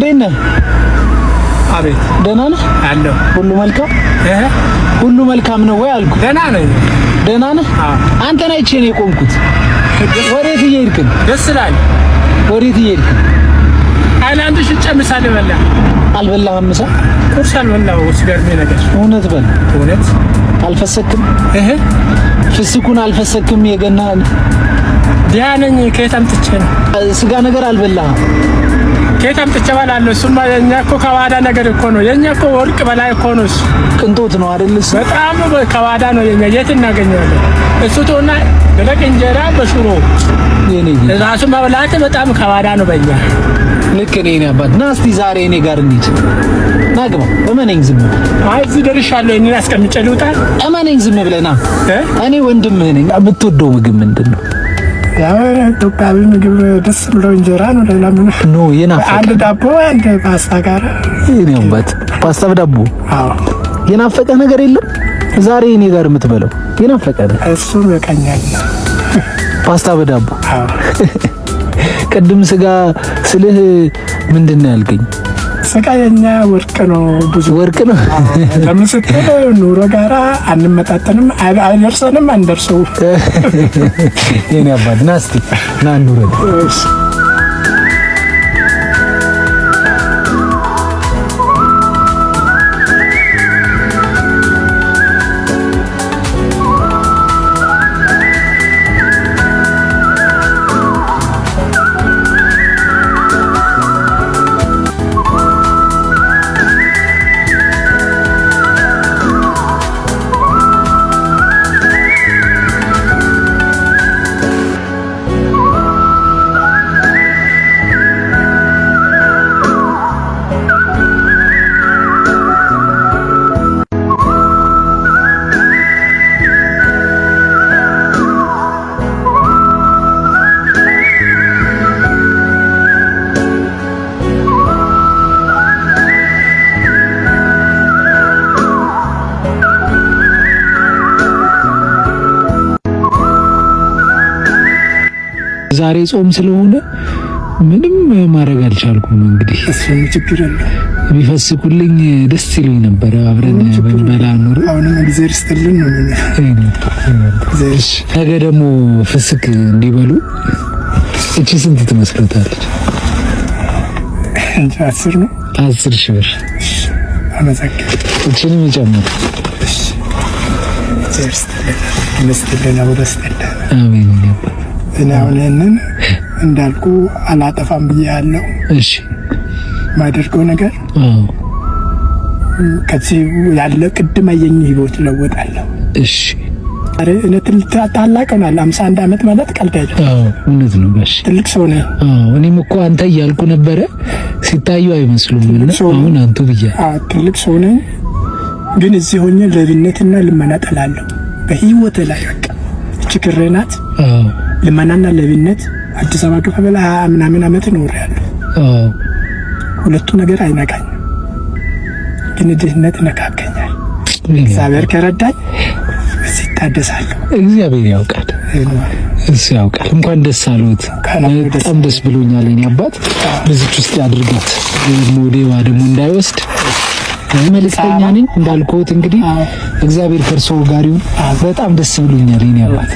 እንዴት ነህ? አቤት። ደህና ነህ? አለሁ። ሁሉ መልካም ሁሉ መልካም ነው ወይ አልኩ። ደህና ነኝ። ደህና ነህ? አንተን አይቼ ነው የቆምኩት። ወዴት እየሄድክ ነው? ደስ ይላል። ወዴት እየሄድክ ነው? አይላንድ ሽጬ ምሳ ልበላ። አልበላህም? ምሳ ቁርስ አልበላሁ። ሲገርመኝ ነገር እውነት በል። እውነት አልፈሰክም? ፍስኩን አልፈሰክም? የገና ደህና ነኝ። ከየት አምጥቼ ነው? ስጋ ነገር አልበላህም? ከየት አምጥቼ እበላለሁ? እሱማ የእኛ እኮ ከባዳ ነገር እኮ ነው። የእኛ እኮ ወርቅ በላይ እኮ ነው። እሱ ቅንጦት ነው አይደል? እሱ በጣም ከባዳ ነው። የእኛ የት እናገኘዋለን? እሱ ተውና ደረቅ እንጀራ በሽሮ ራሱ መብላት በጣም ከባዳ ነው በእኛ። ልክ ነኝ አባት። ና እስቲ ዛሬ እኔ ጋር እንሂድ። ና ግባ። እመነኝ ዝም ብለህ። አይ እዚህ ደርሻለሁ። እኔን አስቀምጬ ልውጣ? እመነኝ ዝም ብለህ ና። እኔ ወንድምህ ነኝ። የምትወደው ምግብ ምንድን ነው? ያው ኢትዮጵያዊ ምግብ ደስ ብሎ እንጀራ ነው። ሌላ ምን ነው የናፈቀ? አንድ ዳቦ፣ አንድ ፓስታ ጋር ይሄን ባት ፓስታ በዳቦ። አዎ የናፈቀ ነገር የለም? ዛሬ እኔ ጋር የምትበለው የናፈቀ ነው? እሱ በቀኛል። ፓስታ በዳቦ። አዎ ቅድም ስጋ ስልህ ምንድን ነው ያልከኝ? ስጋ የኛ ወርቅ ነው፣ ብዙ ወርቅ ነው። ለምን ስትል ኑሮ ጋራ አንመጣጠንም፣ አይደርሰንም፣ አንደርሰው። የኔ አባት ና እስቲ ና እንውረድ። ዛሬ ጾም ስለሆነ ምንም ማድረግ አልቻልኩም። እንግዲህ እሱም ችግር አለ። ቢፈስኩልኝ ደስ ይለኝ ነበር። አብረን ብንበላ ኑሮ አሁንም እግዚአብሔር ይስጥልን ነው። ነገ ደግሞ ፍስክ እንዲበሉ እቺ ስንት ትመስሎታለች? 10 ነው። 10 ሺህ ብር። አመሰግናለሁ። እቺንም ይጨምር። እግዚአብሔር ይስጥልን ነው። አሜን። እኔ አሁን ይሄንን እንዳልኩ አላጠፋም ብያለሁ። እሺ ማደርገው ነገር ከዚህ ያለ ቅድም አየኝ ህይወት ለወጣለሁ። እሺ አረ እኔ ታላቅ ሆናል። 51 ዓመት ማለት ቀልድ አይደለም። እውነት ነው ጋሽ፣ ትልቅ ሰው ነህ። እኔም እኮ አንተ እያልኩ ነበረ፣ ሲታዩ አይመስሉም። አሁን አንቱ ብያ ትልቅ ሰው ነኝ፣ ግን እዚህ ሆኜ ለብነትና ልመና ጠላለሁ በህይወት ላይ በቃ ችግሬ ናት። ልመናና ለብነት አዲስ አበባ ገፋ በላ ምናምን ዓመት ኖሬያለሁ። ሁለቱ ነገር አይነካኝ፣ ግን ድህነት ነካከኛል። እግዚአብሔር ከረዳኝ ሲታደሳለሁ። እግዚአብሔር ያውቃል፣ እሱ ያውቃል። እንኳን ደስ አሉት። በጣም ደስ ብሎኛል። የኔ አባት በዚች ውስጥ ያድርጋት፣ ሞዴዋ ደግሞ እንዳይወስድ መልእክተኛ ነኝ እንዳልኩት። እንግዲህ እግዚአብሔር ከእርሶ ጋር ይሁን። በጣም ደስ ብሎኛል የኔ አባት።